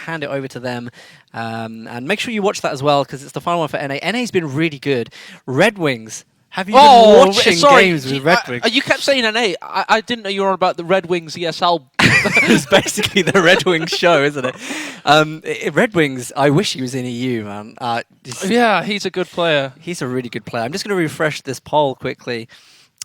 hand it over to them. And make sure you watch that as well, because it's the final one for NA. NA's been really good. Red Wings. Have you been watching games with Red Wings? You kept saying NA. I didn't know you were on about the Red Wings ESL. It's basically the Red Wings show, isn't it? Red Wings, I wish he was in EU, man. Yeah, he's a good player. He's a really good player. I'm just going to refresh this poll quickly.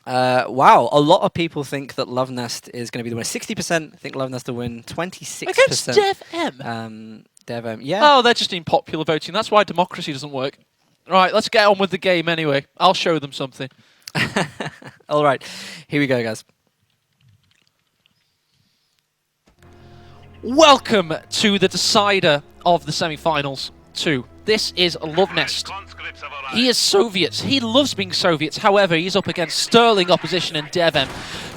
Wow, a lot of people think that Lovenest is going to be the winner. 60% think Lovenest will win. 26% against DevM. DevM, yeah. Oh, they're just in popular voting. That's why democracy doesn't work. Right, let's get on with the game anyway. I'll show them something. All right, here we go, guys. Welcome to the decider of the semi-finals 2. This is Lovenest. He is Soviets. He loves being Soviets. However, he's up against sterling opposition in DevM.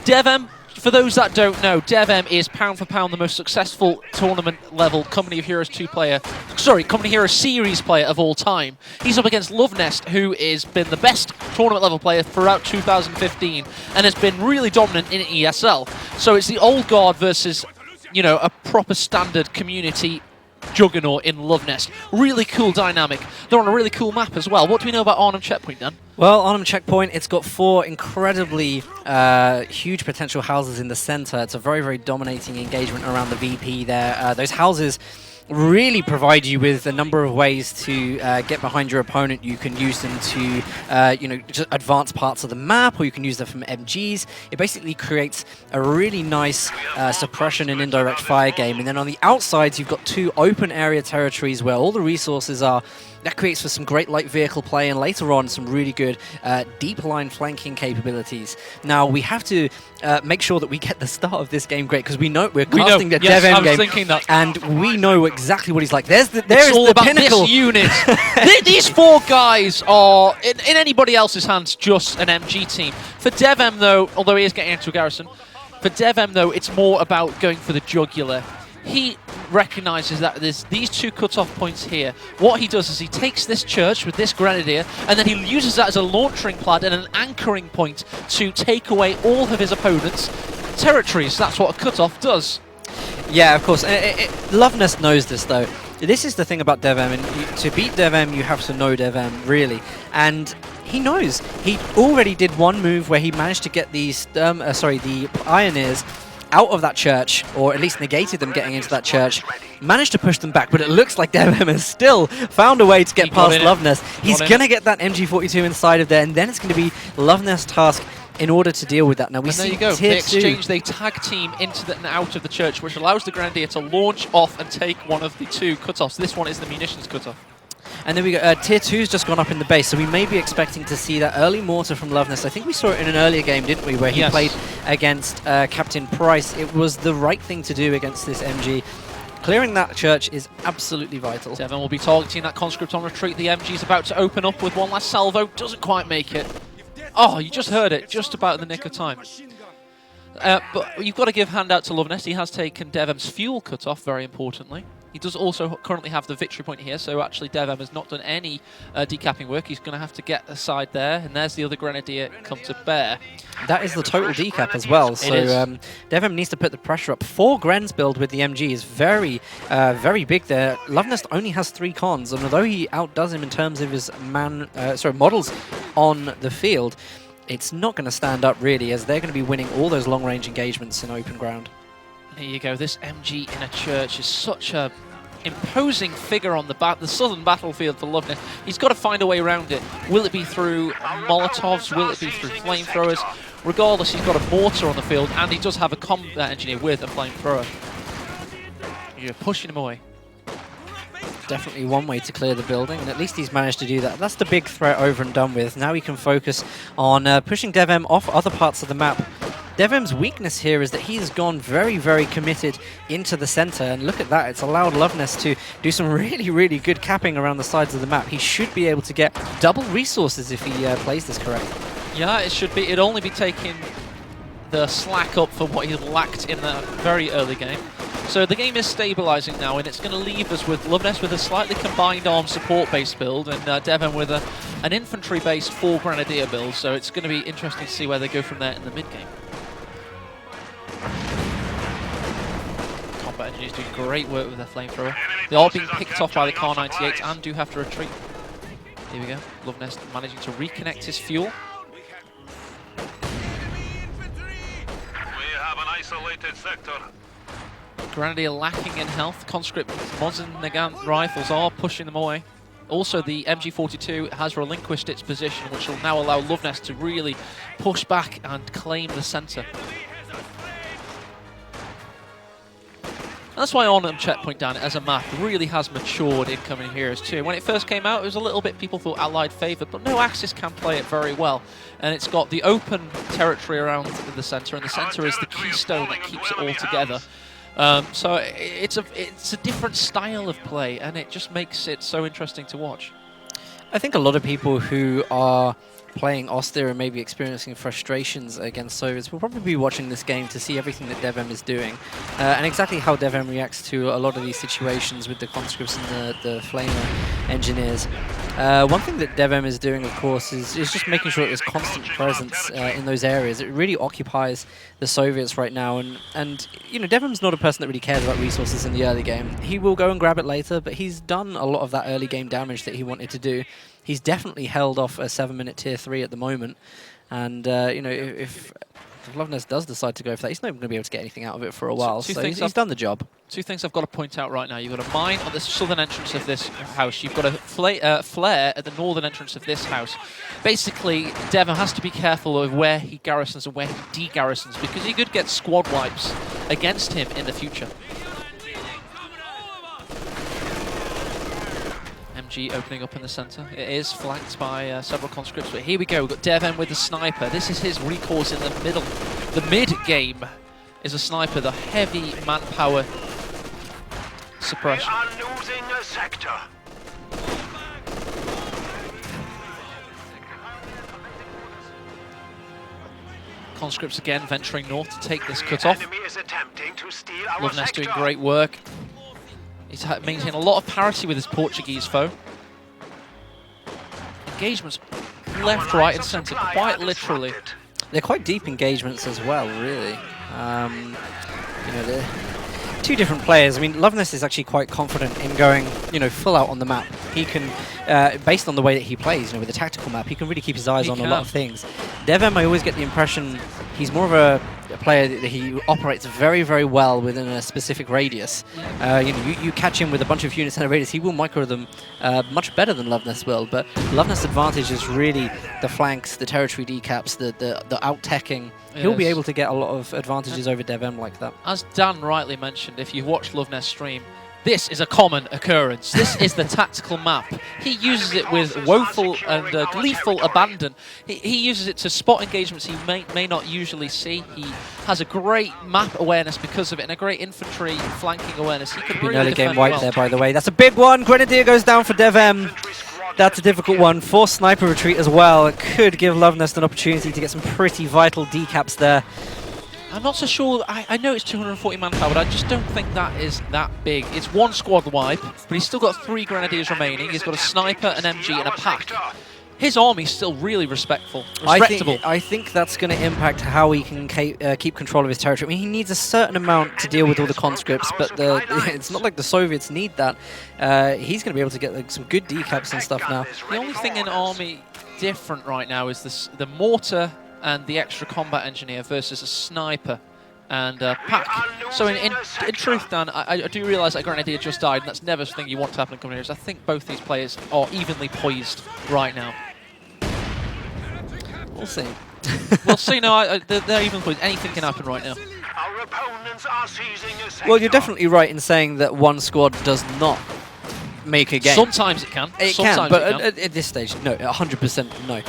DevM, for those that don't know, DevM is pound for pound the most successful tournament-level Company of Heroes 2 player. Sorry, Company of Heroes Series player of all time. He's up against Lovenest, who has been the best tournament-level player throughout 2015 and has been really dominant in ESL. So it's the old guard versus, you know, a proper standard community juggernaut in Lovenest. Really cool dynamic. They're on a really cool map as well. What do we know about Arnhem Checkpoint, Dan? Well, Arnhem Checkpoint, it's got 4 incredibly huge potential houses in the center. It's a very, very dominating engagement around the VP there. Those houses really provide you with a number of ways to get behind your opponent. You can use them to, you know, just advance parts of the map, or you can use them from MGs. It basically creates a really nice suppression and indirect fire game. And then on the outsides, you've got 2 open area territories where all the resources are. That creates for some great light vehicle play, and later on some really good deep line flanking capabilities. Now we have to make sure that we get the start of this game great, because we're casting the DevM game, and we know exactly what he's like. There is the pinnacle. This unit. These 4 guys are in anybody else's hands just an MG team. For DevM though, although he is getting into a garrison, for DevM though it's more about going for the jugular. He recognizes that there's these 2 cut-off points here. What he does is he takes this church with this grenadier, and then he uses that as a launching pad and an anchoring point to take away all of his opponent's territories. That's what a cut-off does. Yeah, of course. Lovenest knows this, though. This is the thing about DevM, and to beat DevM, you have to know DevM, really. And he knows. He already did one move where he managed to get these, the Pioneers out of that church, or at least negated them getting into that church, managed to push them back, but it looks like DevM has still found a way to get past Lovenest. He's going to get that MG42 inside of there, and then it's going to be Lovenest's task in order to deal with that. Now we see there you go. They exchange, they tag team into and out of the church, which allows the Grenadier to launch off and take one of the 2 cutoffs. This one is the munitions cutoff. And then we go, Tier 2's just gone up in the base, so we may be expecting to see that early mortar from Lovenest. I think we saw it in an earlier game, didn't we, where he played against Captain Price. It was the right thing to do against this MG. Clearing that church is absolutely vital. DevM will be targeting that conscript on retreat. The MG's about to open up with one last salvo. Doesn't quite make it. Oh, you just heard it, just about in the nick of time. But you've got to give hand out to Lovenest. He has taken DevM's fuel cutoff, very importantly. He does also currently have the victory point here, so actually DevM has not done any decapping work. He's going to have to get aside there, and there's the other Grenadier come to bear. That is the total decap as well, so DevM needs to put the pressure up. 4 Grens build with the MG is very, very big there. Lovenest only has 3 cons, and although he outdoes him in terms of his models on the field, it's not going to stand up really, as they're going to be winning all those long-range engagements in open ground. There you go. This MG in a church is such a imposing figure on the southern battlefield for Lovenest. He's got to find a way around it. Will it be through Molotovs? Will it be through flamethrowers? Regardless, he's got a mortar on the field, and he does have a combat engineer with a flamethrower. You're pushing him away. Definitely one way to clear the building, and at least he's managed to do that. That's the big threat over and done with. Now he can focus on pushing DevM off other parts of the map. DevM's weakness here is that he's gone very, very committed into the center, and look at that, it's allowed Lovenest to do some really, really good capping around the sides of the map. He should be able to get double resources if he plays this correctly. Yeah, it should be. It'd only be taking the slack up for what he lacked in the very early game. So the game is stabilizing now, and it's going to leave us with Lovenest with a slightly combined arm support-based build, and DevM with an infantry-based 4 Grenadier build, so it's going to be interesting to see where they go from there in the mid-game. Combat engineers doing great work with their flamethrower. They are being picked off by the Car 98 and do have to retreat. Here we go. Lovenest managing to reconnect his fuel. We have an isolated sector. Grenadier lacking in health. Conscript Mosin Nagant rifles are pushing them away. Also, the MG42 has relinquished its position, which will now allow Lovenest to really push back and claim the centre. That's why Arnhem Checkpoint Down as a map really has matured in Coming Heroes 2. When it first came out, it was a little bit people thought Allied favoured, but no, Axis can play it very well. And it's got the open territory around the centre, and the centre is the keystone that keeps it all together. So it's a different style of play, and it just makes it so interesting to watch. I think a lot of people who are playing Austere and maybe experiencing frustrations against Soviets will probably be watching this game to see everything that DevM is doing and exactly how DevM reacts to a lot of these situations with the conscripts and the flamer engineers. One thing that DevM is doing, of course, is just making sure that there's constant presence in those areas. It really occupies the Soviets right now, and you know, DevM's not a person that really cares about resources in the early game. He will go and grab it later, but he's done a lot of that early game damage that he wanted to do. He's definitely held off a 7-minute tier 3 at the moment, and you know, if Lovenest does decide to go for that, he's not going to be able to get anything out of it for a while, so he's done the job. Two things I've got to point out right now. You've got a mine on the southern entrance of this house. You've got a flare at the northern entrance of this house. Basically, DevM has to be careful of where he garrisons and where he de-garrisons, because he could get squad wipes against him in the future. MG opening up in the centre. It is flanked by several conscripts, but here we go. We've got DevM with the sniper. This is his recourse in the middle. The mid-game is a sniper, the heavy manpower suppression. We are losing a sector. Conscripts again venturing north to take this cut off. Enemy is attempting to steal our Lovenest doing sector. great work. He's maintaining a lot of parity with his Portuguese foe. Engagements left, right and centre, quite literally. They're quite deep engagements as well, really. You know, they're two different players. I mean, Lovenest is actually quite confident in going, you know, full out on the map. He can, based on the way that he plays, you know, with the tactical map, he can really keep his eyes on a lot of things. DevM, I always get the impression he's more of a player that he operates very, very well within a specific radius. You know, you catch him with a bunch of units in a radius, he will micro them much better than Lovenest will. But Lovenest's advantage is really the flanks, the territory decaps, the out-teching. He'll be able to get a lot of advantages over DevM like that. As Dan rightly mentioned, if you watch Lovenest stream, this is a common occurrence. This is the tactical map. He uses it with woeful and gleeful abandon. He uses it to spot engagements he may not usually see. He has a great map awareness because of it, and a great infantry flanking awareness. He could Be an really early game defend wipe well. there, by the way. That's a big one. Grenadier goes down for DevM. That's a difficult one. Forced sniper retreat as well. It could give Lovenest an opportunity to get some pretty vital decaps there. I'm not so sure. I know it's 240 manpower, but I just don't think that is that big. It's one squad wipe, but he's still got 3 grenadiers remaining. He's got a sniper, an MG, and a pack. His army's still really respectable. I think that's going to impact how he can keep control of his territory. I mean, he needs a certain amount to deal with all the conscripts, but it's not like the Soviets need that. He's going to be able to get like, some good decaps and stuff now. The only thing in army different right now is the mortar and the extra combat engineer versus a sniper and a pack. So in truth, Dan, I do realise that Grenadier just died, and that's never something you want to happen in Coming Heroes. I think both these players are evenly poised right now. We'll see. We'll see. No, they're even poised. Anything can happen right now. Our opponents are seizing a sector. Well, you're definitely right in saying that one squad does not make a game. Sometimes it can. It can, but at this stage, no, 100% no.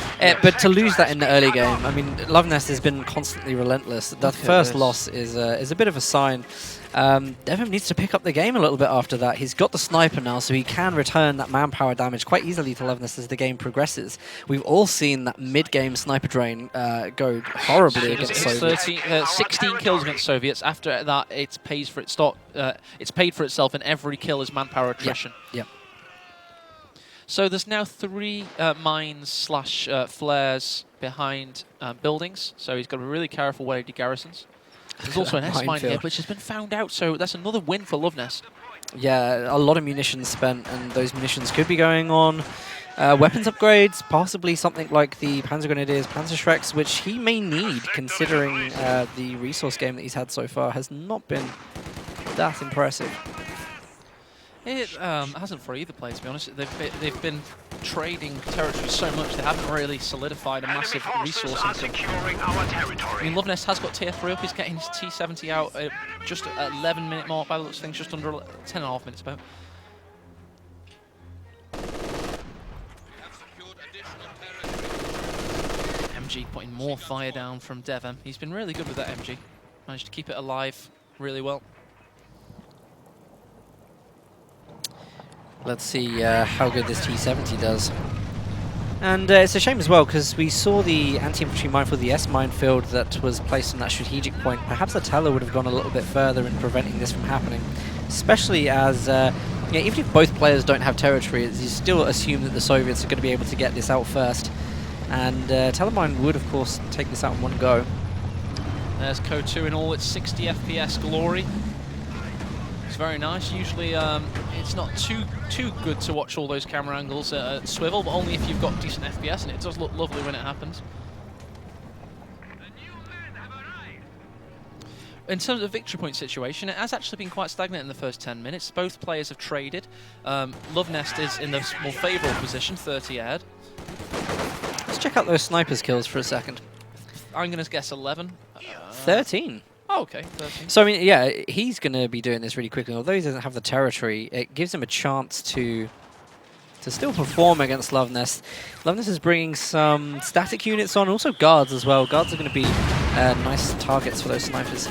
But to lose that in the early game, I mean, Lovenest has been constantly relentless. That first loss is a bit of a sign. DevM needs to pick up the game a little bit after that. He's got the sniper now, so he can return that manpower damage quite easily to Lovenest as the game progresses. We've all seen that mid-game sniper drain go horribly against Soviets. 16 kills against Soviets. After that, it's paid for itself, and every kill is manpower attrition. Yeah. So there's now 3 mines / flares behind buildings. So he's got to be really careful where he garrisons. There's also an S-mine here, Minefield. which has been found out, so that's another win for Lovenest. Yeah, a lot of munitions spent, and those munitions could be going on weapons upgrades, possibly something like the Panzer Grenadiers, Panzer Shreks, which he may need, considering the resource game that he's had so far has not been that impressive. It hasn't for either player, to be honest. They've been trading territory so much, they haven't really solidified a massive resource income. Securing our I territory. mean, Lovenest has got tier 3 up, he's getting his T70 out just at 11-minute mark by the looks of things, just under 10.5 minutes about. MG putting more fire down from DevM. He's been really good with that MG. Managed to keep it alive really well. Let's see how good this T70 does. And it's a shame as well, because we saw the anti-infantry minefield, the S minefield that was placed on that strategic point. Perhaps the Teller would have gone a little bit further in preventing this from happening, especially as yeah, even if both players don't have territory, you still assume that the Soviets are going to be able to get this out first. And Telemine would, of course, take this out in one go. There's CoH2 in all its 60 FPS glory. It's very nice. Usually it's not too good to watch all those camera angles swivel, but only if you've got decent FPS, and it does look lovely when it happens. In terms of victory point situation, it has actually been quite stagnant in the first 10 minutes. Both players have traded. Lovenest is in the more favourable position, 30 ahead. Let's check out those snipers kills for a second. I'm going to guess 11. 13. Oh, okay, 13. So, I mean, yeah, he's going to be doing this really quickly. Although he doesn't have the territory, it gives him a chance to still perform against Lovenest. Lovenest is bringing some static units on, also guards as well. Guards are going to be nice targets for those snipers.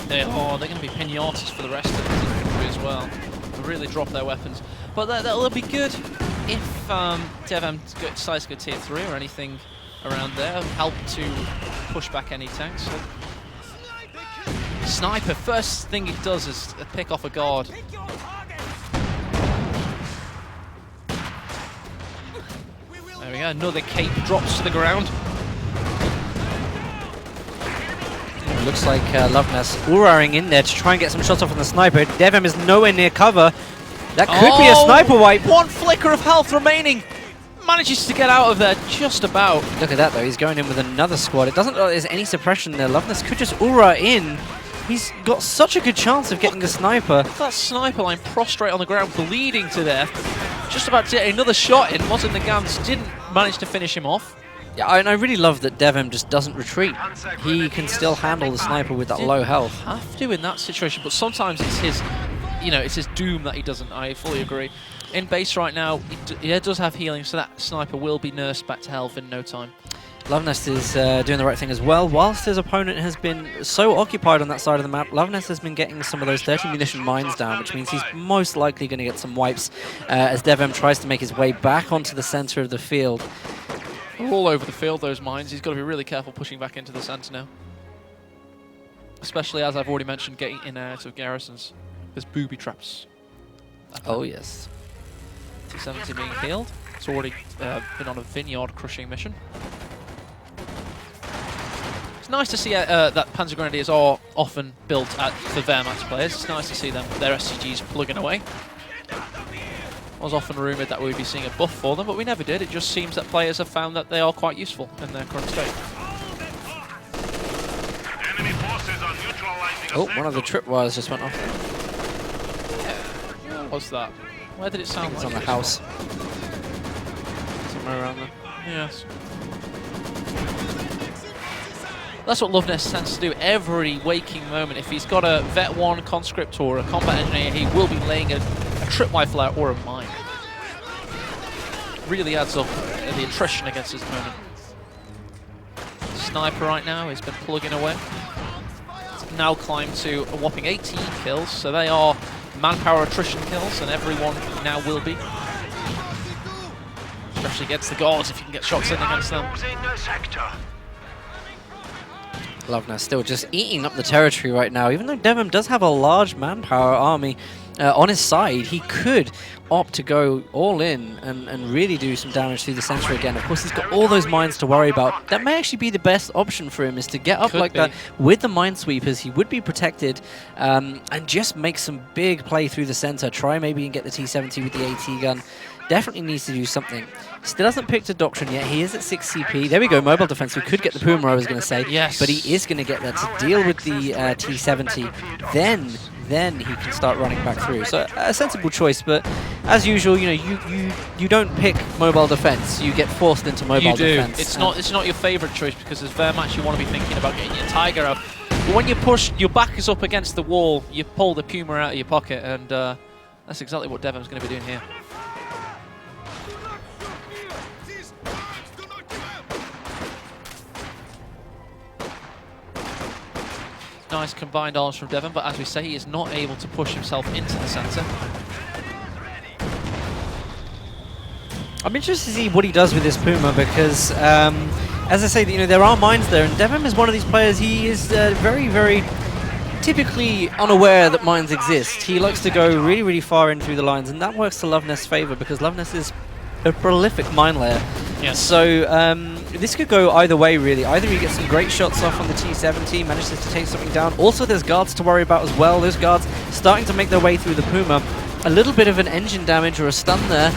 They're going to be pinatas for the rest of the infantry as well. To really drop their weapons. But that'll be good if DevM decides to go tier 3 or anything around there. Help to push back any tanks. So Sniper, first thing it does is pick off a guard. There we go, another cape drops to the ground. It looks like Lovenest uraring in there to try and get some shots off on the sniper. DevM is nowhere near cover. That could be a sniper wipe. One flicker of health remaining. Manages to get out of there just about. Look at that though, he's going in with another squad. It doesn't look like there's any suppression there. Lovenest could just ura in. He's got such a good chance of getting the sniper. That sniper line prostrate on the ground, bleeding to death. Just about to get another shot in. Mosin the Gans didn't manage to finish him off. Yeah, and I really love that DevM just doesn't retreat. He can still handle the sniper with that low health. Have to in that situation, but sometimes it's his, it's his doom that he doesn't. I fully agree. In base right now, he does have healing, so that sniper will be nursed back to health in no time. Lovenest is doing the right thing as well. Whilst his opponent has been so occupied on that side of the map, Lovenest has been getting some of those 30 munition mines down, which means he's most likely going to get some wipes as DevM tries to make his way back onto the center of the field. They're all over the field, those mines. He's got to be really careful pushing back into the center now. Especially, as I've already mentioned, getting in and out of garrisons. There's booby traps. Oh, yes. T70 being healed. It's already been on a vineyard crushing mission. It's nice to see that Panzer Grenadiers are often built for Wehrmacht players. It's nice to see their SCGs plugging away. I was often rumoured that we'd be seeing a buff for them, but we never did. It just seems that players have found that they are quite useful in their current state. Enemy forces are neutralizing Oh, one of the tripwires just went off. What was that? Where did it sound It's like? on the house. Somewhere around there. Yes. That's what Lovenest tends to do every waking moment. If he's got a Vet 1 conscript or a combat engineer, he will be laying a tripwire flare or a mine. Really adds up the attrition against his opponent. Sniper right now has been plugging away. It's now climbed to a whopping 18 kills, so they are manpower attrition kills, and everyone now will be. Especially against the guards if you can get shots in against them. losing a sector. Lovenest still just eating up the territory right now, even though DevM does have a large manpower army. on his side, he could opt to go all in and really do some damage through the center again. Of course, he's got all those mines to worry about. That may actually be the best option for him, is to get up like that with the minesweepers. He would be protected and just make some big play through the center. Try maybe and get the T-70 with the AT gun. Definitely needs to do something. Still hasn't picked a Doctrine yet. He is at 6 CP. There we go, mobile defense. We could get the Puma, I was going to say. Yes. But he is going to get that to deal with the T-70. Then he can start running back through. So a sensible choice, but as usual, you know, you don't pick mobile defense. You get forced into mobile defense. It's not your favorite choice, because as very much you want to be thinking about getting your Tiger out. But when you push, your back is up against the wall, you pull the Puma out of your pocket, and that's exactly what DevM's going to be doing here. Nice combined arms from DevM, but as we say, he is not able to push himself into the center. I'm interested to see what he does with this Puma, because as I say, you know, there are mines there, and DevM is one of these players. He is very, very typically unaware that mines exist. He likes to go really, really far in through the lines, and that works to Lovenest's favor, because Lovenest is a prolific mine layer. Yes. So this could go either way, really. Either he gets some great shots off on the T-70, manages to take something down. Also, there's guards to worry about as well. Those guards starting to make their way through the Puma. A little bit of an engine damage or a stun there.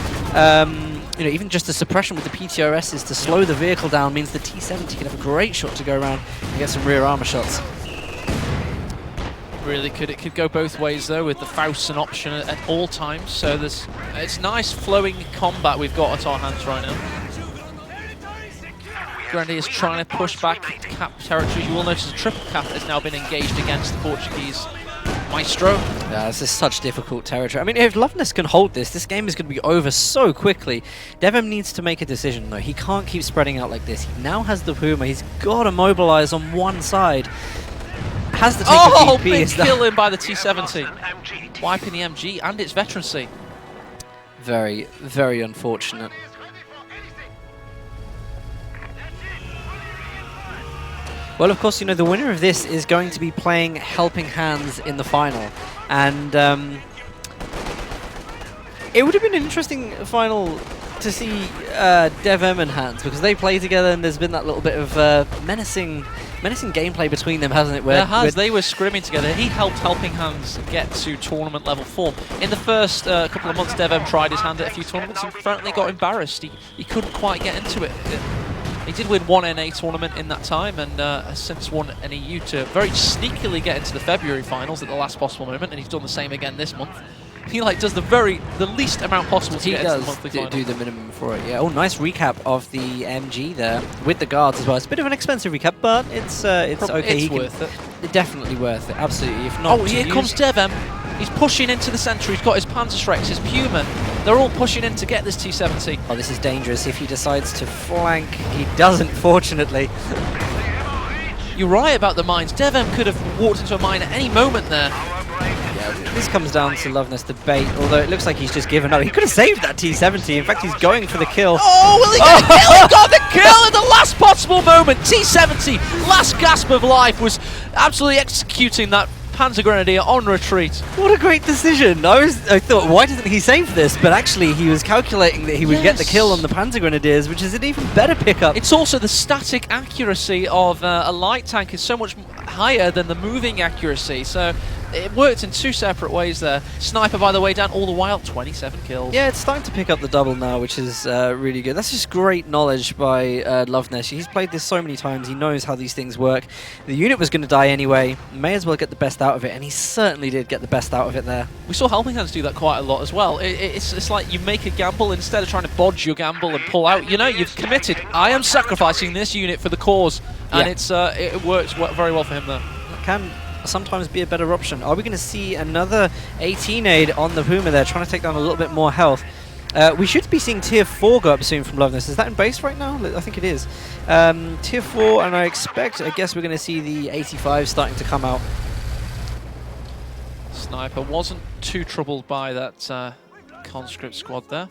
You know, even just a suppression with the PTRSs to slow the vehicle down means the T-70 can have a great shot to go around and get some rear armor shots. Really could. It could go both ways though, with the Faust an option at all times. So it's nice flowing combat we've got at our hands right now. Grandy is trying to push back cap territory. You will notice a triple cap has now been engaged against the Portuguese Maestro. Yeah, this is such difficult territory. I mean, if Lovenest can hold this game is going to be over so quickly. DevM needs to make a decision, though. He can't keep spreading out like this. He now has the Puma. He's got to mobilize on one side. Has to take the DP. Big kill in by the T-70. Wiping the MG and its veterancy. Very, very unfortunate. Well, of course, you know, the winner of this is going to be playing Helping Hands in the final. And it would have been an interesting final to see DevM and Hands, because they play together and there's been that little bit of menacing gameplay between them, hasn't it? There has. They were scrimming together. He helped Helping Hands get to tournament level 4. In the first couple of months, DevM tried his hand at a few tournaments and frankly got embarrassed. He couldn't quite get into it. He did win one NA tournament in that time, and has since won an EU to very sneakily get into the February finals at the last possible moment, and he's done the same again this month. He does the least amount possible to get into the monthly final. Do the minimum for it, yeah. Oh, nice recap of the MG there with the guards as well. It's a bit of an expensive recap, but it's okay. It's worth it. Definitely worth it, absolutely. If not, here comes DevM. He's pushing into the centre. He's got his Panzerschrecks, his Puma. They're all pushing in to get this T-70. Oh, this is dangerous. If he decides to flank, he doesn't, fortunately. You're right about the mines. DevM could have walked into a mine at any moment there. Yeah, this comes down to Lovenest debate, although it looks like he's just given up. He could have saved that T-70. In fact, he's going for the kill. Oh, will he get the kill? He got the kill at the last possible moment. T-70, last gasp of life, was absolutely executing that Panzer Grenadier on retreat. What a great decision. I thought, why didn't he save this? But actually, he was calculating that he would get the kill on the Panzer Grenadiers, which is an even better pickup. It's also the static accuracy of a light tank is so much higher than the moving accuracy. So it worked in two separate ways there. Sniper, by the way, down all the while, 27 kills. Yeah, it's starting to pick up the double now, which is really good. That's just great knowledge by Lovenest. He's played this so many times. He knows how these things work. The unit was going to die anyway. May as well get the best out of it, and he certainly did get the best out of it there. We saw Helping Hands do that quite a lot as well. It's like you make a gamble instead of trying to bodge your gamble and pull out. You know, you've committed. I am sacrificing this unit for the cause, and it works very well for him there. Can sometimes be a better option. Are we going to see another 18 aid on the Puma there, trying to take down a little bit more health? We should be seeing tier 4 go up soon from Lovenest. Is that in base right now? I think it is. Tier 4, and I guess we're going to see the 85 starting to come out. Sniper wasn't too troubled by that conscript squad there.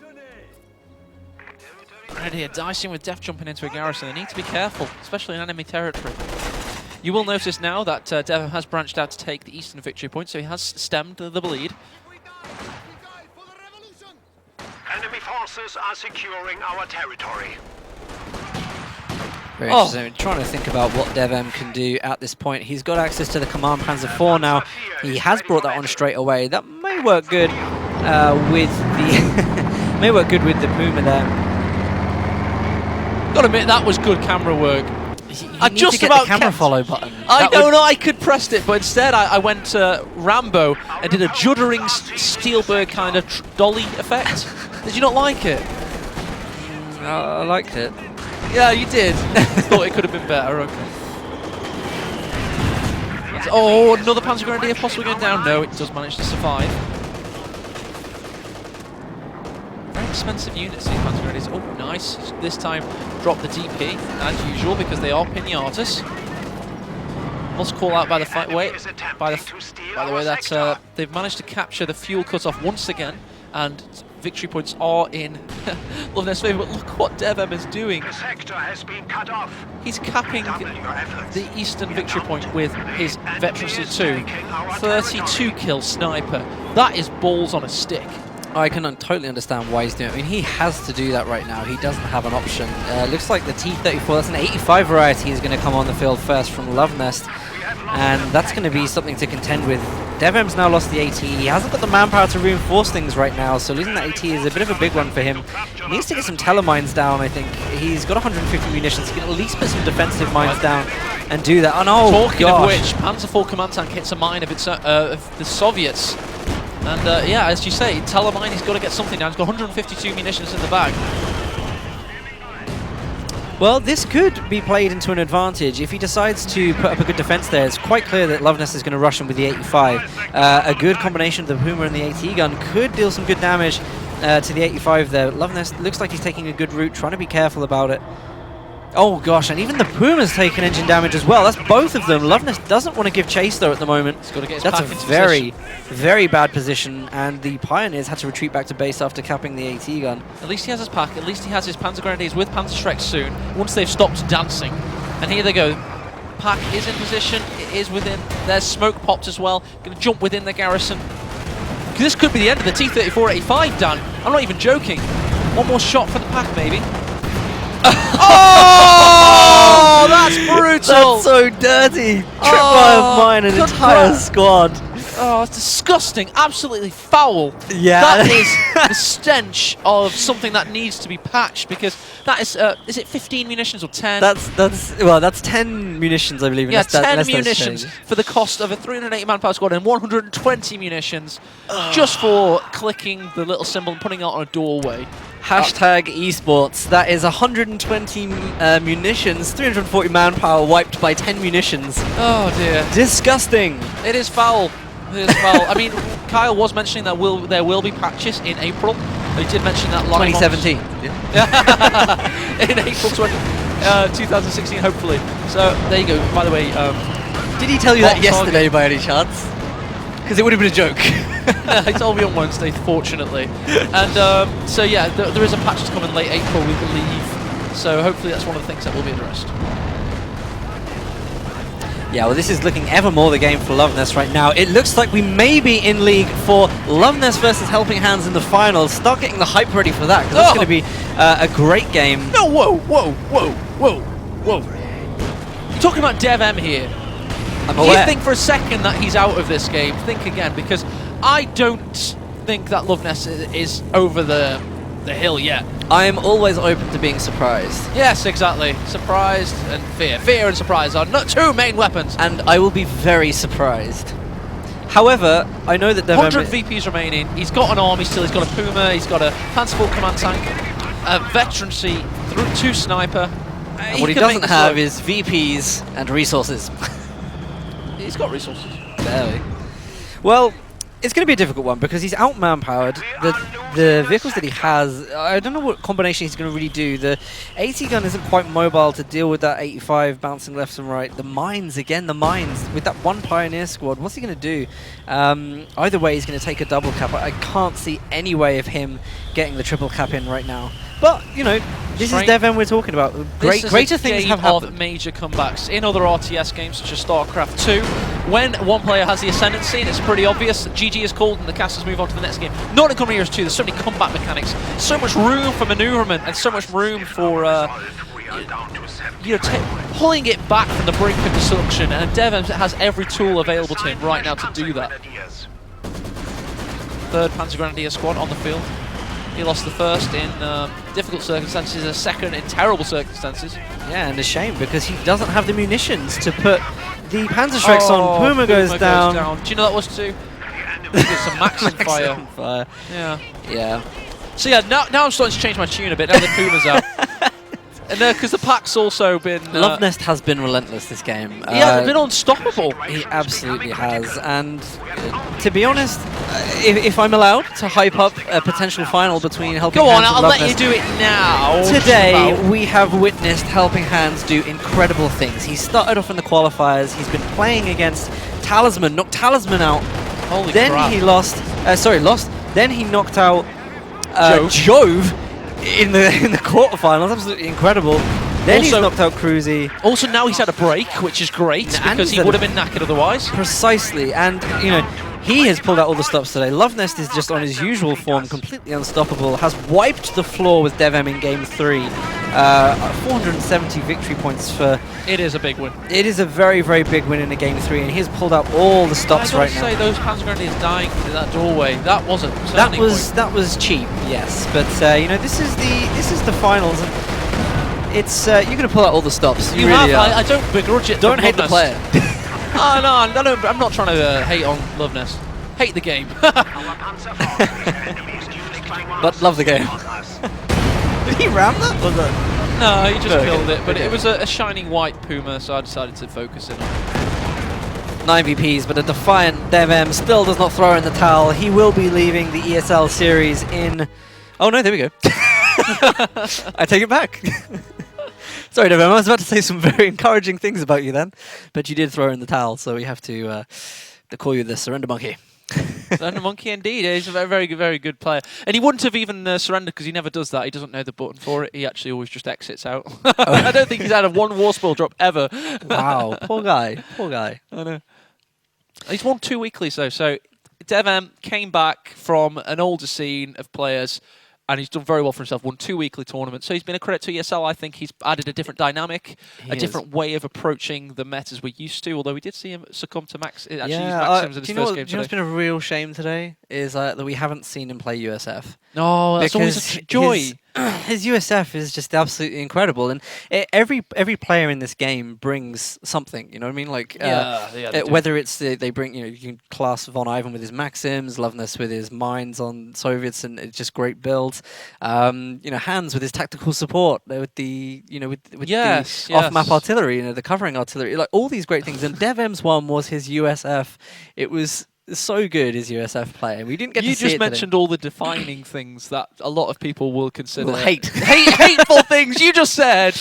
Ready, dicing with Def jumping into a garrison. They need to be careful, especially in enemy territory. You will notice now that DevM has branched out to take the eastern victory point, so he has stemmed the bleed. Enemy forces are securing our territory. Very interesting. I'm trying to think about what DevM can do at this point. He's got access to the Command Panzer IV now. He has brought that on straight away. That may work good with the may work good with the Puma there. Gotta admit, that was good camera work. I just about the camera follow button. I don't know. I could press it, but instead I went to Rambo and did a juddering Spielberg kind of dolly effect. Did you not like it? I liked it. Yeah, you did. Thought it could have been better. Okay. Oh, another Panzer Grenadier possibly going down. No, it does manage to survive. Very expensive units, these Panzer Grenadiers. Oh, nice. This time, drop the DP as usual because they are pinatas. Must call out by the way that they've managed to capture the fuel cutoff once again, and victory points are in Lovenest's favour. But look what DevM is doing. The sector has been cut off. He's capping the eastern victory point with his Veterancy 2. 32 kill sniper. That is balls on a stick. I can totally understand why he's doing it. I mean, he has to do that right now. He doesn't have an option. Looks like the T-34, that's an 85 variety, is going to come on the field first from Lovenest. And that's going to be something to contend with. DevM's now lost the AT. He hasn't got the manpower to reinforce things right now, so losing that AT is a bit of a big one for him. He needs to get some telemines down, I think. He's got 150 munitions. He can at least put some defensive mines down and do that. Oh no, Talking of which, Panzer IV command tank hits a mine of the Soviets. And yeah, as you say, telemine, he's got to get something down. He's got 152 munitions in the bag. Well, this could be played into an advantage. If he decides to put up a good defense there, it's quite clear that Lovenest is going to rush him with the 85. A good combination of the Puma and the AT gun could deal some good damage to the 85 there. Lovenest looks like he's taking a good route, trying to be careful about it. Oh gosh, and even the Puma's taken engine damage as well. That's both of them. Lovenest doesn't want to give chase though at the moment. He's got to get his That's pack a into very, position. very bad position, and the Pioneers had to retreat back to base after capping the AT gun. At least he has his pack. At least he has his Panzer Grenadiers with Panzer Shreks soon, once they've stopped dancing. And here they go. Pack is in position. It is within. There's smoke popped as well. Going to jump within the garrison. This could be the end of the T-34-85, Dan. I'm not even joking. One more shot for the pack, maybe. Oh, that's brutal! That's so dirty! Tripwire mine an entire squad. Oh, it's disgusting. Absolutely foul. Yeah. That is the stench of something that needs to be patched, because that is it 15 munitions or 10? That's 10 munitions, I believe. Yeah, 10 munitions for the cost of a 380 manpower squad and 120 munitions just for clicking the little symbol and putting it on a doorway. Hashtag esports. That is 120 munitions, 340 manpower wiped by 10 munitions. Oh dear. Disgusting. It is foul. It is foul. I mean, Kyle was mentioning that there will be patches in April. He did mention that live 2017. In April 2016, hopefully. So there you go. By the way, did he tell you that yesterday by any chance? Because it would have been a joke. He told me on Wednesday, fortunately. And so yeah, there is a patch that's coming late April, we believe. So hopefully that's one of the things that will be addressed. Yeah, well, this is looking ever more the game for Lovenest right now. It looks like we may be in league for Lovenest versus Helping Hands in the finals. Start getting the hype ready for that, because it's going to be a great game. No, whoa. You're talking about DevM here. I'm Do aware. you think for a second that he's out of this game? Think again, because I don't think that Lovenest is over the hill yet. I am always open to being surprised. Yes, exactly. Surprised and fear. Fear and surprise are not two main weapons. And I will be very surprised. However, I know that DevM... 100 VPs remaining. He's got an army still. He's got a Puma. He's got a Panzer IV command tank. A Veterancy, 2 sniper. And what he doesn't have is VPs and resources. He's got resources. Barely. Well, it's going to be a difficult one because he's out manpowered. The vehicles that he has, I don't know what combination he's going to really do. The AT gun isn't quite mobile to deal with that 85 bouncing left and right. The mines, again, the mines. With that one Pioneer squad, what's he going to do? Either way, he's going to take a double cap. I can't see any way of him getting the triple cap in right now. But, you know, this Strange. is DevM we're talking about. Greater things have of happened. major comebacks in other RTS games such as StarCraft 2. When one player has the ascendancy, and it's pretty obvious that GG is called and the casters move on to the next game. Not in Coming Heroes 2, there's so many combat mechanics, so much room for maneuverment, and so much room for pulling it back from the brink of destruction. And DevM has every tool available to him right now to do that. Third Panzer Grenadier squad on the field. He lost the first in difficult circumstances, a second in terrible circumstances. Yeah, and a shame because he doesn't have the munitions to put the Panzerschrecks on. Puma goes down. Do you know that was too? There's some Maxim fire. Yeah. Yeah. So yeah, now I'm starting to change my tune a bit now that Puma's out. And because the pack's also been... Lovenest has been relentless this game. They've been unstoppable. He absolutely has. And to be honest, if I'm allowed to hype up a potential final between Helping Go on, Hands I'll and let you do it now. Today, we have witnessed Helping Hands do incredible things. He started off in the qualifiers. He's been playing against Talisman, knocked Talisman out. Holy then crap. he lost. Then he knocked out Jove in the quarterfinals. Absolutely incredible. Then he's knocked out Cruzy. Also, now he's had a break, which is great because he would have been knackered otherwise. Precisely, and you know, he has pulled out all the stops today. Lovenest is just on his usual form, completely unstoppable. Has wiped the floor with DevM in Game 3. 470 victory points for... It is a big win. It is a very, very big win in a Game 3, and he's pulled out all the stops right now. I gotta say, those Panzer Grenadiers dying in that doorway, that wasn't... That was cheap, yes. But you know, this is the finals. And it's you're going to pull out all the stops. You really are. I don't begrudge it. Don't hate the player. Oh no, I'm not trying to hate on Lovenest. Hate the game. But love the game. Did he ram that? Was that? No, he just killed it. But it was a shining white Puma, so I decided to focus in on it. 9 VPs, but a defiant DevM still does not throw in the towel. He will be leaving the ESL series in... Oh no, there we go. I take it back. Sorry, DevM, I was about to say some very encouraging things about you then, but you did throw in the towel, so we have to call you the surrender monkey. Surrender monkey indeed. He's a very good player. And he wouldn't have even surrendered because he never does that. He doesn't know the button for it. He actually always just exits out. I don't think he's had a one war spoil drop ever. Wow, poor guy. Poor guy. I know. He's won 2 weeklies though, so DevM came back from an older scene of players and he's done very well for himself, won 2 weekly tournaments. So he's been a credit to ESL. I think he's added a different dynamic, a different way of approaching the metas we're used to, although we did see him succumb to Maxims in his first game today. Do you know what's been a real shame today? Is that we haven't seen him play USF. No, that's always a joy. His USF is just absolutely incredible, and every player in this game brings something. You know what I mean? Like whether it's they bring, you can class Von Ivan with his Maxims, Lovenest with his mines on Soviets, and it's just great builds. Hans with his tactical support, with the the off-map artillery, the covering artillery, like all these great things. And DevM's one was his USF. It was so good, his USF play, and we didn't get to see it. You just mentioned all the defining things that a lot of people will consider hateful things. You just said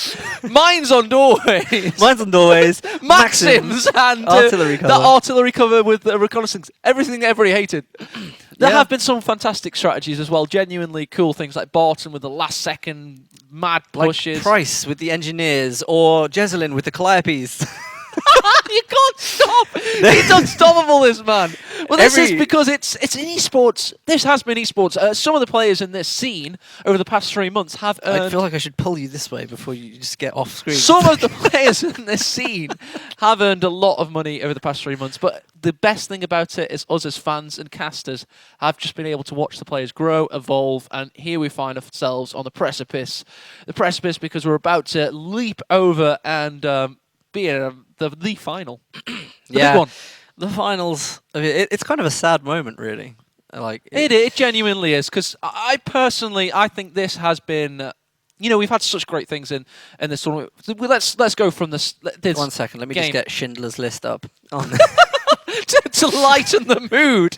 mines on doorways, Maxims, and artillery cover. That artillery cover with the reconnaissance. Everything everybody hated. There have been some fantastic strategies as well. Genuinely cool things like Barton with the last-second mad pushes, like Price with the engineers, or Jezelin with the Calliopes. You can't stop. He's unstoppable, this man. Well, this is because it's in esports. This has been esports. Some of the players in this scene over the past 3 months have earned... I feel like I should pull you this way before you just get off screen. Some of the players in this scene have earned a lot of money over the past 3 months, but the best thing about it is us as fans and casters have just been able to watch the players grow, evolve, and here we find ourselves on the precipice. The precipice because we're about to leap over and be in the final. The big one. The finals. I mean, it's kind of a sad moment, really. Like it genuinely is, because I think this has been. We've had such great things in this tournament. Let's go from this. 1 second. Let me just get Schindler's List up. to lighten the mood.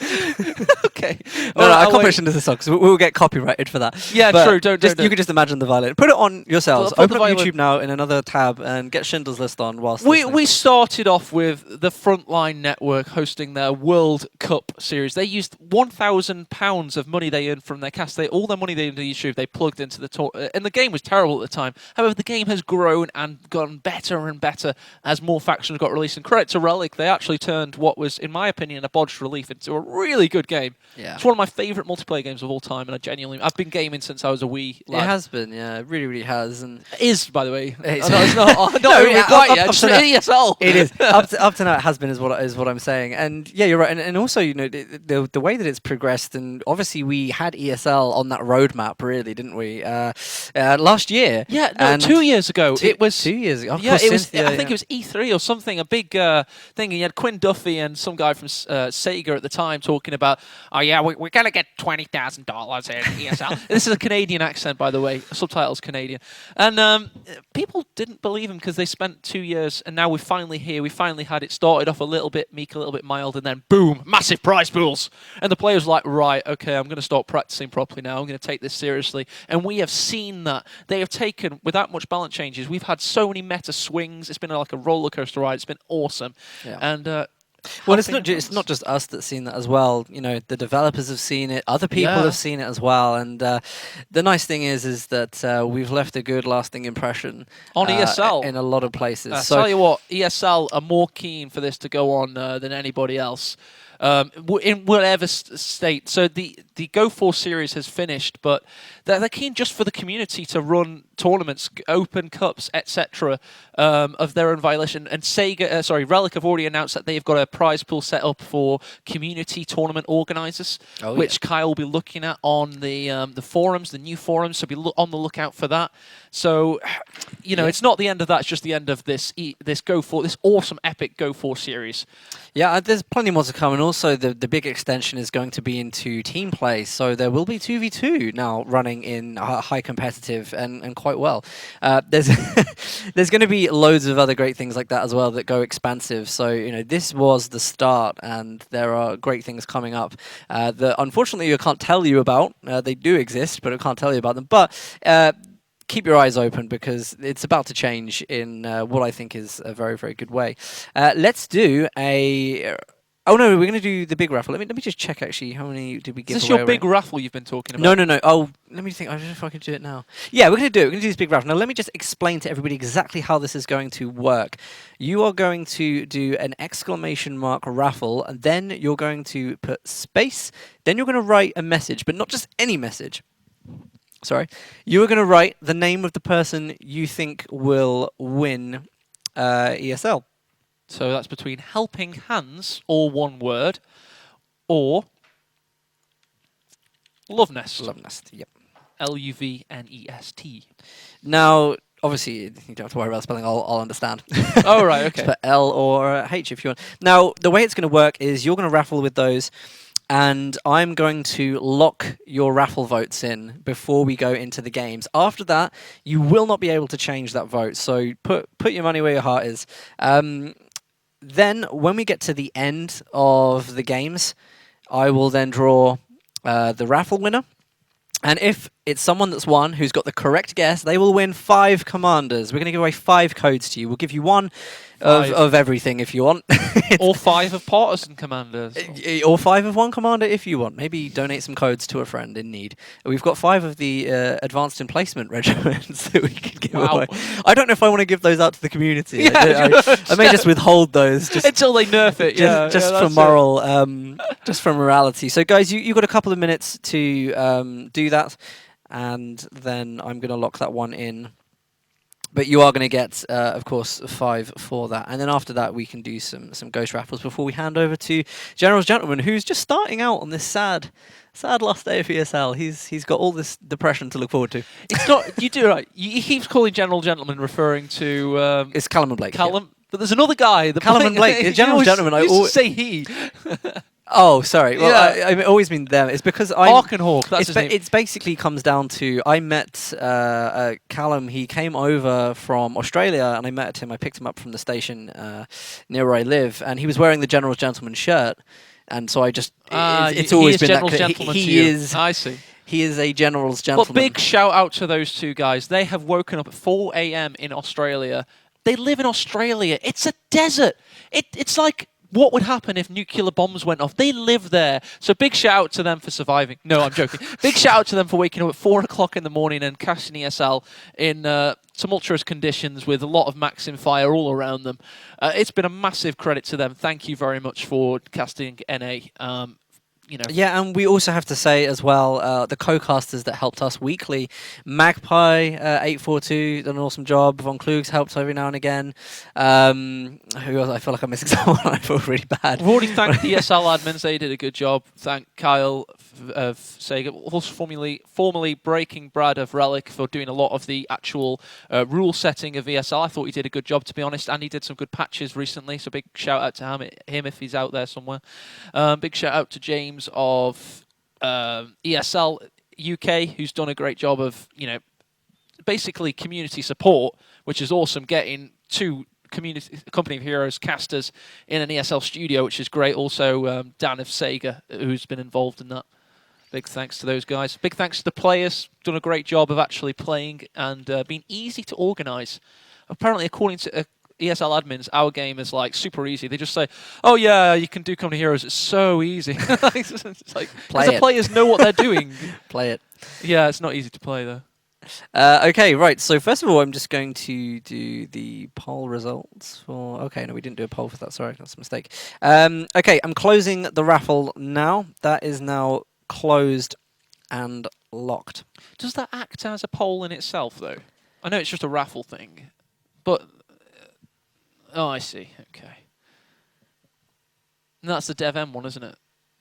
Okay. No, Alright, our competition is a song, because we'll get copyrighted for that. Yeah, But true. Don't. you can just imagine the violin. Put it on yourselves. Put Open the up violin. YouTube now in another tab and get Schindler's List on whilst We listening. we started off with the Frontline Network hosting their World Cup series. They used £1,000 of money they earned from their cast. All their money they earned on YouTube, they plugged into the tour. And the game was terrible at the time. However, the game has grown and gotten better and better as more factions got released. And credit to Relic, they actually turned what was, in my opinion, a bodged relief into a really good game. Yeah. It's one of my favourite multiplayer games of all time, and I've been gaming since I was a wee lad. It has been, yeah. It really, really has. And It is, by the way. It's- No, it's not. Not No, even yeah, quite up yet. to Just that. ESL. It is up to now. It has been is what I'm saying, and yeah, you're right. And also, the way that it's progressed, and obviously we had ESL on that roadmap, really, didn't we? Last year. Yeah, no, and 2 years ago. It was 2 years ago. Of Yeah, course, it was. Cynthia, I think it was E3 or something, a big thing. And you had Quinn Duffy and some guy from Sega at the time talking about, oh yeah, we're gonna get $20,000 in ESL. This is a Canadian accent, by the way. Subtitles Canadian, and people didn't believe him because they spent 2 years, and now we're finally here. We finally had it. Started off a little bit meek, a little bit mild, and then boom, massive prize pools. And the players were like, right, okay, I'm going to start practicing properly now. I'm going to take this seriously. And we have seen that they have taken, without much balance changes, we've had so many meta swings. It's been like a roller coaster ride. It's been awesome. Yeah. And well, it's not just us that's seen that as well. The developers have seen it. Other people Yeah. have seen it as well. And the nice thing is that we've left a good, lasting impression On ESL. in a lot of places. I So tell you what, ESL are more keen for this to go on than anybody else. In whatever state. So the Go4 series has finished, but they're keen just for the community to run tournaments, open cups, etc. Of their own violation. And Relic have already announced that they've got a prize pool set up for community tournament organisers, which Kyle will be looking at on the forums, the new forums. So be on the lookout for that. So, it's not the end of that. It's just the end of this Go4, this awesome, epic Go4 series. yeah, there's plenty more to come, and also the big extension is going to be into team play. So there will be 2v2 now running in high competitive and quite well. There's there's going to be loads of other great things like that as well that go expansive. So this was the start, and there are great things coming up that unfortunately I can't tell you about. They do exist, but I can't tell you about them. But keep your eyes open, because it's about to change in what I think is a very, very good way. Let's do a... Oh no, we're going to do the big raffle. Let me just check actually. How many did we give away? Is this your big raffle you've been talking No, about? no, no. Oh, let me think. I don't know if I can do it now. Yeah, we're going to do it. We're going to do this big raffle. Now, let me just explain to everybody exactly how this is going to work. You are going to do an exclamation mark raffle, and then you're going to put space. Then you're going to write a message, but not just any message. Sorry. You are going to write the name of the person you think will win ESL. So that's between helping hands, all one word, or Lovenest. Lovenest, yep. Luvnest. Now, obviously, you don't have to worry about spelling. I'll understand. Oh, right, okay. Just put L or H if you want. Now, the way it's going to work is you're going to raffle with those, and I'm going to lock your raffle votes in before we go into the games. After that, you will not be able to change that vote. So put your money where your heart is. Then, when we get to the end of the games, I will then draw the raffle winner. And if it's someone that's won who's got the correct guess, they will win 5 commanders. We're going to give away 5 codes to you. We'll give you one of everything if you want. Or 5 of partisan commanders. Or 5 of one commander if you want. Maybe donate some codes to a friend in need. We've got 5 of the advanced emplacement regiments that we could give away. I don't know if I want to give those out to the community. Yeah, I may just withhold those. Just until they nerf it, just for moral, just for morality. So, guys, you've got a couple of minutes to do that, and then I'm going to lock that one in. But you are going to get, of course, 5 for that. And then after that, we can do some ghost raffles before we hand over to General's Gentleman, who's just starting out on this sad last day of ESL. He's got all this depression to look forward to. It's not. You do right. He keeps calling General Gentleman, referring to It's Callum and Blake. Callum. But there's another guy. Callum and Blake. General's Gentleman. I used always to say he. Oh, sorry. Well, Yeah. I've always been them. It's because Hawk and Hawk, that's his name. It's basically comes down to I met Callum. He came over from Australia, and I met him. I picked him up from the station near where I live, and he was wearing the General's Gentleman shirt. And so I just it's always been General's that Gentleman he to you. is. I see. He is a General's Gentleman. But big shout out to those two guys. They have woken up at 4 a.m. in Australia. They live in Australia. It's a desert. It's like what would happen if nuclear bombs went off. They live there. So big shout out to them for surviving. No, I'm joking. Big shout out to them for waking up at 4 o'clock in the morning and casting ESL in tumultuous conditions with a lot of Maxim fire all around them. It's been a massive credit to them. Thank you very much for casting NA. Yeah, and we also have to say as well, the co-casters that helped us weekly, Magpie 842 done an awesome job. Von Klugs helped every now and again. Who else? I feel like I'm missing someone. I feel really bad. We've already thanked the ESL admins. They did a good job. Thank Kyle of Sega, also formerly Breaking Brad of Relic for doing a lot of the actual rule setting of ESL. I thought he did a good job, to be honest, and he did some good patches recently. So big shout out to him if he's out there somewhere. Big shout out to James of ESL UK, who's done a great job of, basically community support, which is awesome, getting two Company of Heroes casters in an ESL studio, which is great. Also, Dan of Sega, who's been involved in that. Big thanks to those guys. Big thanks to the players, done a great job of actually playing and being easy to organise. Apparently, according to ESL admins, our game is like super easy. They just say, "Oh yeah, you can do Company Heroes. It's so easy." It's like the players know what they're doing. Play it. Yeah, it's not easy to play though. Okay, right. So first of all, I'm just going to do the poll results for. Okay, no, we didn't do a poll for that. Sorry, that's a mistake. Okay, I'm closing the raffle now. That is now closed and locked. Does that act as a poll in itself, though? I know it's just a raffle thing, but oh, I see. Okay, and that's the DevM one, isn't it?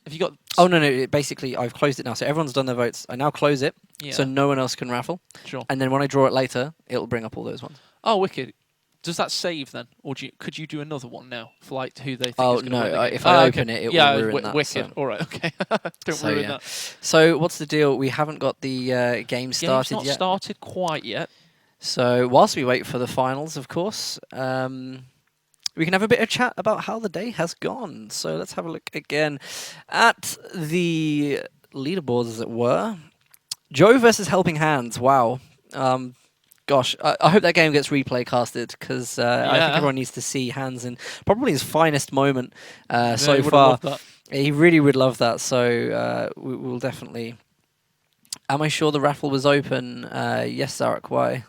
Have you got? Oh no, basically I've closed it now. So everyone's done their votes. I now close it, so no one else can raffle. Sure. And then when I draw it later, it'll bring up all those ones. Oh, wicked. Does that save then, or could you do another one now for like who they think? Oh is gonna no! win the game? If I open it, it will ruin that. Wicked. So. All right. Okay. Don't ruin that. So what's the deal? We haven't got the game started Game's not yet. started quite yet. So whilst we wait for the finals, of course, we can have a bit of chat about how the day has gone. So let's have a look again at the leaderboards, as it were. Joe versus Helping Hands. Wow. Gosh, I hope that game gets replay casted because I think everyone needs to see Hands in probably his finest moment so far. He really would love that. So we will definitely. Am I sure the raffle was open? Yes, Zarek. Why?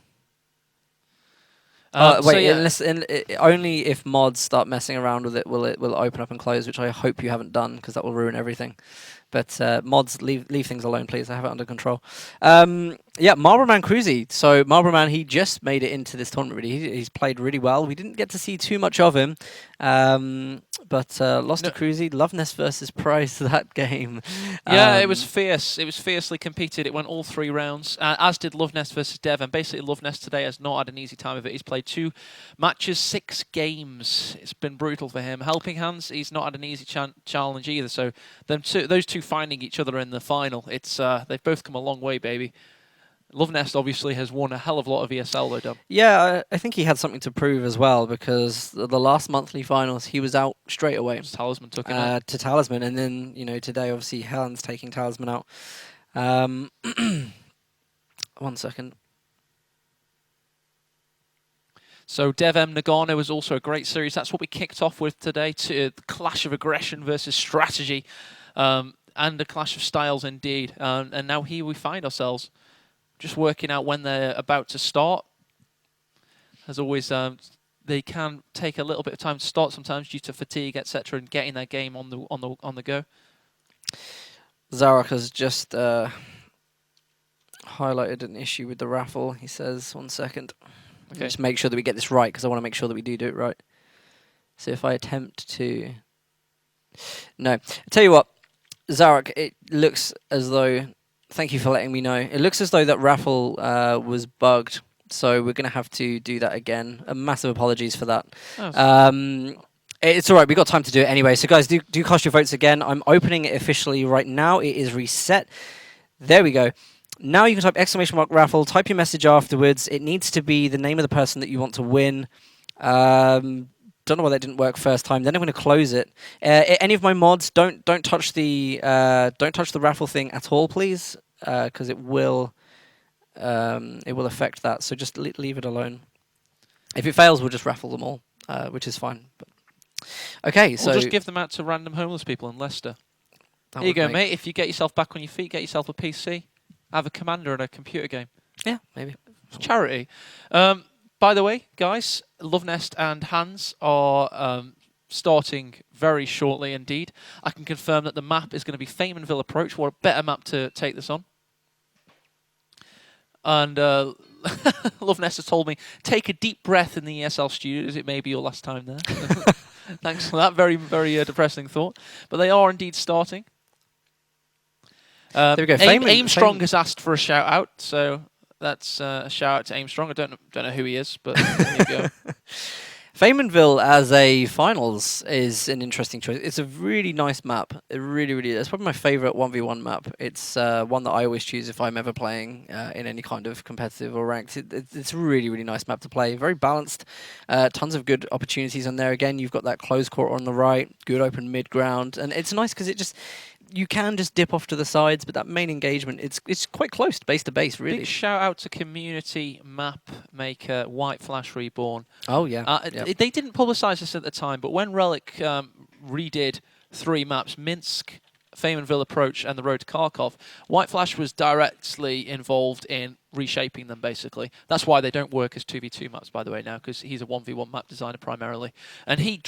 Wait, only if mods start messing around with it will it open up and close, which I hope you haven't done because that will ruin everything. But mods, leave things alone, please. I have it under control. Yeah, Marlboro Man Cruzy. So Marlboro Man, he just made it into this tournament. Really, he's played really well. We didn't get to see too much of him, but lost to Cruzy. Lovenest versus Price that game. Yeah, it was fierce. It was fiercely competed. It went all 3 rounds, as did Lovenest versus Dev. And basically, Lovenest today has not had an easy time of it. He's played 2 matches, 6 games. It's been brutal for him. Helping Hands, he's not had an easy challenge either. So those two finding each other in the final, it's they've both come a long way, baby. Lovenest obviously has won a hell of a lot of ESL though, Dub. Yeah, I think he had something to prove as well because the last monthly finals he was out straight away. Talisman took him out. To Talisman, and then today obviously Helen's taking Talisman out. 1 second. So DevM Nagano was also a great series. That's what we kicked off with today. To the clash of aggression versus strategy, and a clash of styles indeed. And now here we find ourselves. Just working out when they're about to start. As always, they can take a little bit of time to start sometimes due to fatigue, etc., and getting their game on the go. Zarek has just highlighted an issue with the raffle. He says, 1 second. Okay. Just make sure that we get this right because I want to make sure that we do it right. So if I attempt to, no, I tell you what, Zarek, it looks as though. Thank you for letting me know. It looks as though that raffle was bugged, so we're going to have to do that again. Massive apologies for that. It's all right. We've got time to do it anyway. So, guys, do cast your votes again. I'm opening it officially right now. It is reset. There we go. Now you can type !Raffle. Type your message afterwards. It needs to be the name of the person that you want to win. Don't know why that didn't work first time. Then I'm going to close it. Any of my mods, don't touch the raffle thing at all, please, because it will affect that. So just leave it alone. If it fails, we'll just raffle them all, which is fine. But okay, so we'll just give them out to random homeless people in Leicester. Here you go, mate. If you get yourself back on your feet, get yourself a PC, have a commander and a computer game. Yeah, maybe. It's charity. By the way, guys, Lovenest and Hans are starting very shortly indeed. I can confirm that the map is going to be Faymanville Approach. What a better map to take this on. And Lovenest has told me, take a deep breath in the ESL studios. It may be your last time there. Thanks for that. Very, very depressing thought. But they are indeed starting. There we go. Aim Strong has asked for a shout out, so that's a shout out to Aim Strong. I don't know who he is, but there you go. Faymanville as a finals is an interesting choice. It's a really nice map. It really is. It's probably my favourite 1v1 map. It's one that I always choose if I'm ever playing in any kind of competitive or ranked. It's a really nice map to play. Very balanced. Tons of good opportunities on there. Again, you've got that close court on the right, good open mid ground, and it's nice because you can just dip off to the sides, but that main engagement, it's quite close base to base, really. Big shout out to community map maker White Flash Reborn. Oh, yeah. They didn't publicise this at the time, but when Relic redid 3 maps, Minsk, Faymanville Approach, and the Road to Kharkov, White Flash was directly involved in reshaping them, basically. That's why they don't work as 2v2 maps, by the way, now, because he's a 1v1 map designer primarily. And he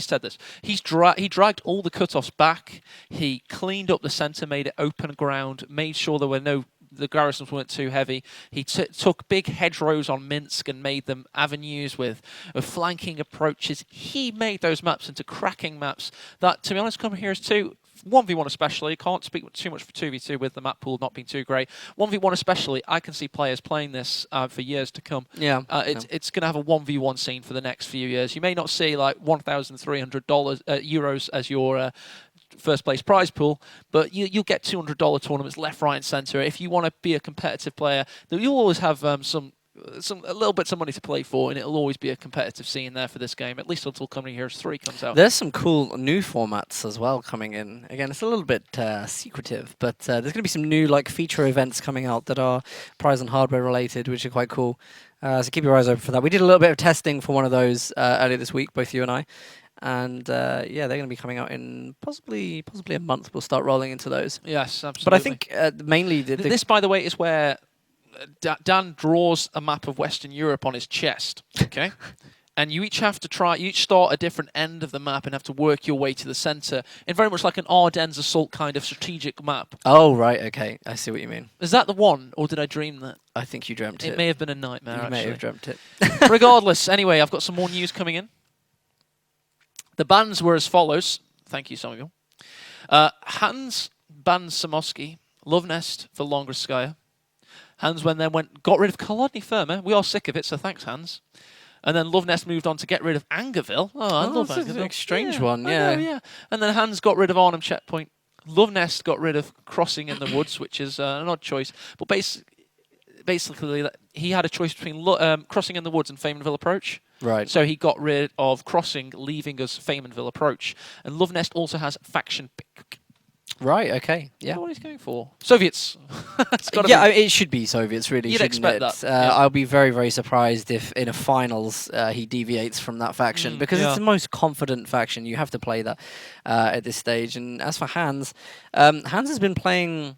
said this. He dragged all the cutoffs back. He cleaned up the centre, made it open ground, made sure the garrisons weren't too heavy. He took big hedgerows on Minsk and made them avenues with flanking approaches. He made those maps into cracking maps that, to be honest, come here as 1v1 especially, can't speak too much for 2v2 with the map pool not being too great. 1v1 especially, I can see players playing this for years to come. Yeah. It's going to have a 1v1 scene for the next few years. You may not see like €1,300 as your first place prize pool, but you'll get $200 tournaments left, right, and centre. If you want to be a competitive player, you'll always have a little bits of money to play for, and it'll always be a competitive scene there for this game, at least until Coming Heroes 3 comes out. There's some cool new formats as well coming in. Again, it's a little bit secretive, but there's going to be some new feature events coming out that are prize and hardware related, which are quite cool. So keep your eyes open for that. We did a little bit of testing for one of those earlier this week, both you and I. And yeah, they're going to be coming out in possibly a month. We'll start rolling into those. Yes, absolutely. But I think mainly this, by the way, is where Dan draws a map of Western Europe on his chest. Okay. And you each have to you each start a different end of the map and have to work your way to the centre in very much like an Ardennes assault kind of strategic map. Oh, right, okay. I see what you mean. Is that the one, or did I dream that? I think you dreamt it. It may have been a nightmare, You may have dreamt it. Regardless, anyway, I've got some more news coming in. The bans were as follows. Thank you, Samuel. Hans banned Samoski, Lovenest for Longerskaya. Hans got rid of Kolodny Firma. We are sick of it, so thanks, Hans. And then Lovenest moved on to get rid of Angerville. Oh, I love Angerville. That's a strange one, yeah. I know, yeah. And then Hans got rid of Arnhem Checkpoint. Lovenest got rid of Crossing in the Woods, which is an odd choice. But basically, he had a choice between Crossing in the Woods and Faymanville Approach. Right. So he got rid of Crossing, leaving us Faymanville Approach. And Lovenest also has Faction Pick. Right, okay, yeah. What he's going for? Soviets. It should be Soviets, really. You'd expect that. I'll be very, very surprised if in a finals he deviates from that faction, because it's the most confident faction. You have to play that at this stage. And as for Hans, Hans has been playing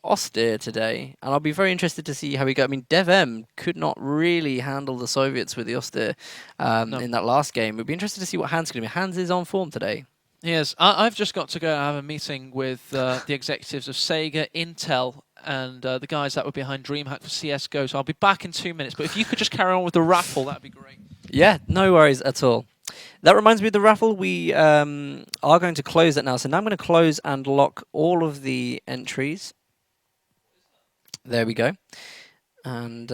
Austere today, and I'll be very interested to see how he goes. I mean, DevM could not really handle the Soviets with the Austere in that last game. We'd be interested to see what Hans is going to be. Hans is on form today. Yes, I've just got to go have a meeting with the executives of Sega, Intel, and the guys that were behind DreamHack for CSGO, so I'll be back in 2 minutes. But if you could just carry on with the raffle, that'd be great. Yeah, no worries at all. That reminds me of the raffle. We are going to close it now. So now I'm going to close and lock all of the entries. There we go. And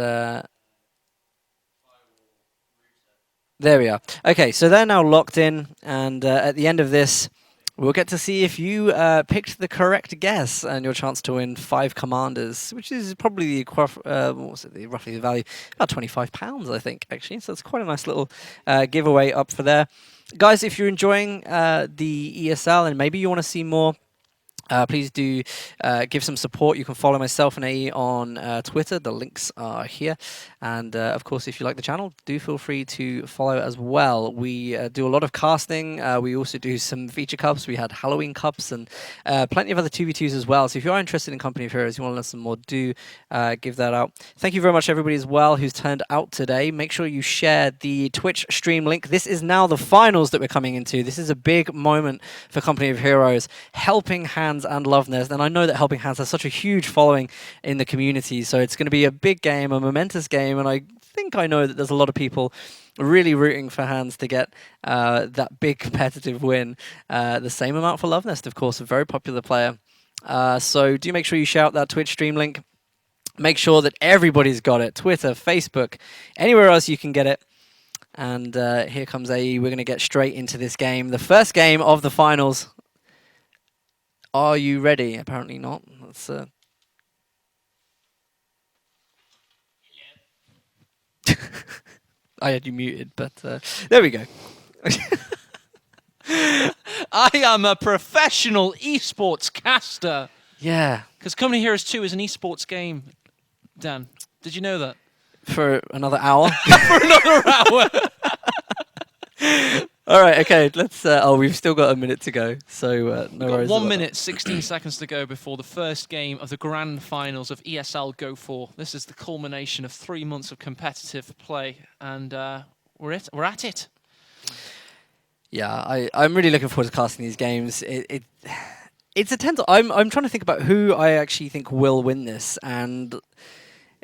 There we are. Okay, so they're now locked in, and at the end of this, we'll get to see if you picked the correct guess and your chance to win 5 commanders, which is probably the roughly the value, about £25, I think, actually. So it's quite a nice little giveaway up for there. Guys, if you're enjoying the ESL and maybe you want to see more, please do give some support. You can follow myself and AE on Twitter. The links are here. And of course, if you like the channel, do feel free to follow as well. We do a lot of casting. We also do some feature cups. We had Halloween cups and plenty of other 2v2s as well. So if you are interested in Company of Heroes, you want to learn some more, do give that out. Thank you very much, everybody, as well, who's turned out today. Make sure you share the Twitch stream link. This is now the finals that we're coming into. This is a big moment for Company of Heroes. Helping Hands and Lovenest, and I know that Helping Hands has such a huge following in the community, so it's going to be a big game, a momentous game, and I think I know that there's a lot of people really rooting for Hands to get that big competitive win. The same amount for Lovenest, of course, a very popular player. So do make sure you shout that Twitch stream link. Make sure that everybody's got it. Twitter, Facebook, anywhere else you can get it. And here comes AE. We're going to get straight into this game. The first game of the finals. Are you ready? Apparently not. That's I had you muted, but there we go. I am a professional esports caster. Yeah. Because Company Heroes 2 is an esports game, Dan. Did you know that? For another hour? For another hour. All right, okay, let's... we've still got a minute to go, so no worries. 1 minute, 16 seconds to go before the first game of the grand finals of ESL Go4. This is the culmination of 3 months of competitive play, and we're at it. Yeah, I'm really looking forward to casting these games. It's a tense... I'm trying to think about who I actually think will win this, and...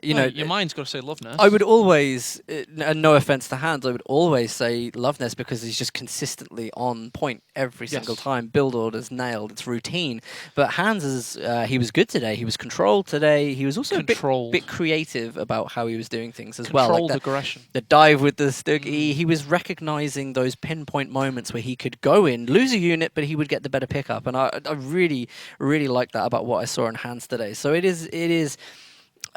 You know, your mind's got to say Lovenest. I would always, and no offense to Hands, I would always say Lovenest because he's just consistently on point every single time. Build orders nailed, it's routine. But Hands is, he was good today. He was controlled today. He was also a bit creative about how he was doing things as well. Controlled aggression. The dive with the stick. He was recognizing those pinpoint moments where he could go in, lose a unit, but he would get the better pickup. And I really, really like that about what I saw in Hands today. So it is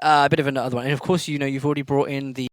a bit of another one. And of course, you know, you've already brought in the